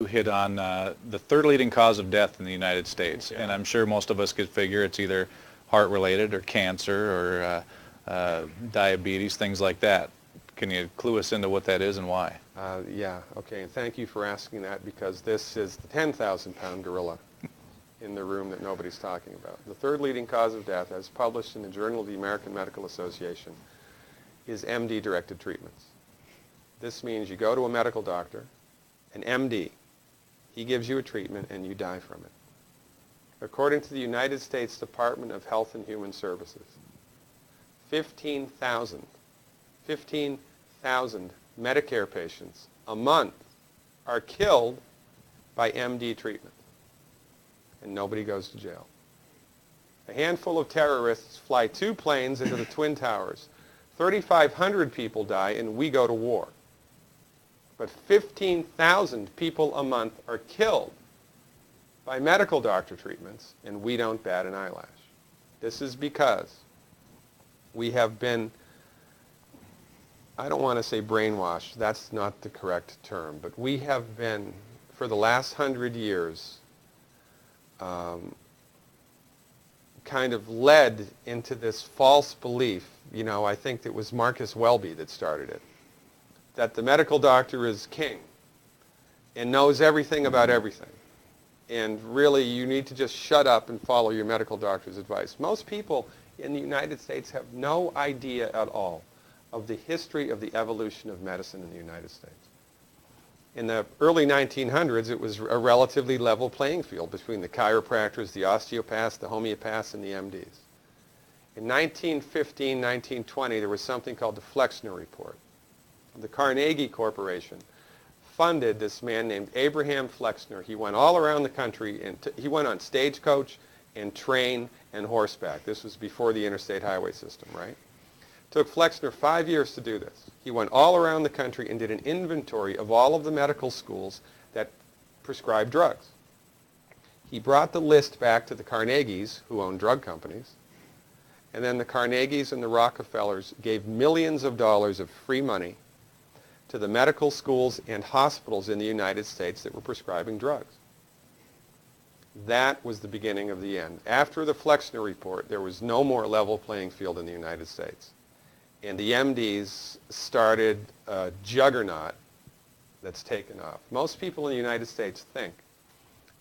hit on the third leading cause of death in the United States. Yeah. And I'm sure most of us could figure it's either heart-related or cancer or diabetes, things like that. Can you clue us into what that is and why? Yeah, okay, and thank you for asking that, because this is the 10,000-pound gorilla in the room that nobody's talking about. The third leading cause of death, as published in the Journal of the American Medical Association, is MD-directed treatments. This means you go to a medical doctor, an MD. He gives you a treatment and you die from it. According to the United States Department of Health and Human Services, 15,000 Medicare patients a month are killed by MD treatment, and nobody goes to jail. A handful of terrorists fly 2 planes into the Twin Towers. 3,500 people die, and we go to war. But 15,000 people a month are killed by medical doctor treatments, and we don't bat an eyelash. This is because we have been, I don't want to say brainwashed, that's not the correct term, but we have been, for the last 100 years, kind of led into this false belief. You know, I think it was Marcus Welby that started it, that the medical doctor is king and knows everything about everything. And really, you need to just shut up and follow your medical doctor's advice. Most people in the United States have no idea at all of the history of the evolution of medicine in the United States. In the early 1900s, it was a relatively level playing field between the chiropractors, the osteopaths, the homeopaths, and the MDs. In 1915, 1920, there was something called the Flexner Report. The Carnegie Corporation funded this man named Abraham Flexner. He went all around the country, and he went on stagecoach and train and horseback. This was before the interstate highway system, right? It took Flexner 5 years to do this. He went all around the country and did an inventory of all of the medical schools that prescribed drugs. He brought the list back to the Carnegies, who owned drug companies, and then the Carnegies and the Rockefellers gave millions of dollars of free money to the medical schools and hospitals in the United States that were prescribing drugs. That was the beginning of the end. After the Flexner Report, there was no more level playing field in the United States. And the MDs started a juggernaut that's taken off. Most people in the United States think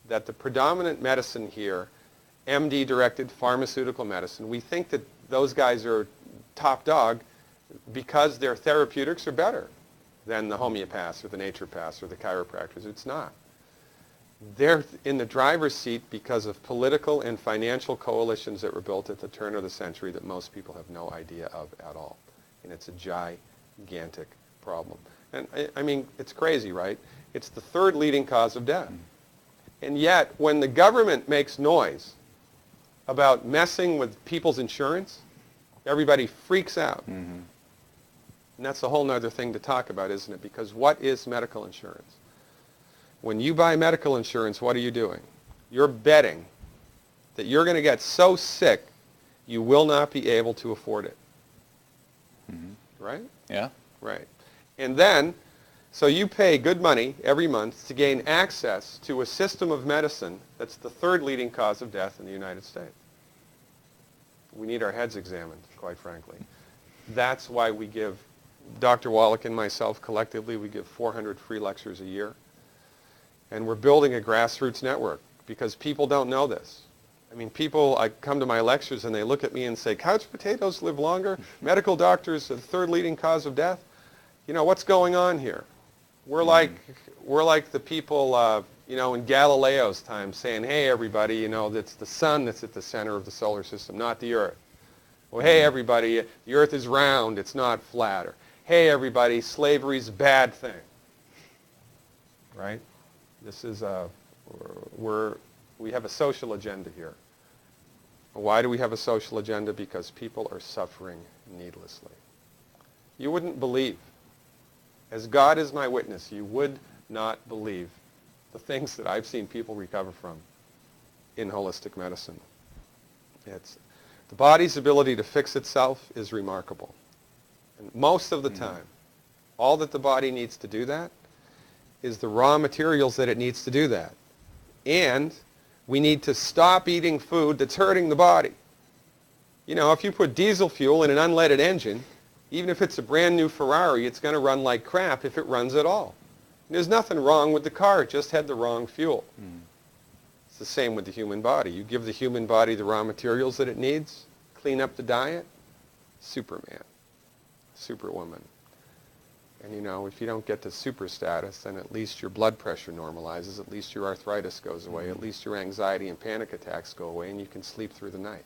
that the predominant medicine here, MD-directed pharmaceutical medicine, we think that those guys are top dog because their therapeutics are better than the homeopaths or the naturopaths or the chiropractors. It's not. They're in the driver's seat because of political and financial coalitions that were built at the turn of the century that most people have no idea of at all. And it's a gigantic problem. And I mean, it's crazy, right? It's the third leading cause of death. And yet, when the government makes noise about messing with people's insurance, everybody freaks out. Mm-hmm. And that's a whole other thing to talk about, isn't it? Because what is medical insurance? When you buy medical insurance, what are you doing? You're betting that you're going to get so sick you will not be able to afford it. Mm-hmm. Right? Yeah. Right. And then, so you pay good money every month to gain access to a system of medicine that's the third leading cause of death in the United States. We need our heads examined, quite frankly. That's why we give, Dr. Wallach and myself collectively, we give 400 free lectures a year. And we're building a grassroots network because people don't know this. I mean, people, I come to my lectures and they look at me and say, couch potatoes live longer? Medical doctors are the third leading cause of death? You know, what's going on here? We're like the people, you know, in Galileo's time saying, hey, everybody, you know, it's the sun that's at the center of the solar system, not the earth. Well, hey, everybody, the earth is round, it's not flat. Or, hey, everybody, slavery's a bad thing. Right? This is we have a social agenda here. Why do we have a social agenda? Because people are suffering needlessly. You wouldn't believe, as God is my witness, you would not believe the things that I've seen people recover from in holistic medicine. The body's ability to fix itself is remarkable. And most of the time, all that the body needs to do that is the raw materials that it needs to do that. And we need to stop eating food that's hurting the body. You know, if you put diesel fuel in an unleaded engine, even if it's a brand new Ferrari, it's going to run like crap if it runs at all. And there's nothing wrong with the car, it just had the wrong fuel. It's the same with the human body. You give the human body the raw materials that it needs, clean up the diet, Superman, Superwoman. And you know, if you don't get to super status, then at least your blood pressure normalizes, at least your arthritis goes away, at least your anxiety and panic attacks go away, and you can sleep through the night.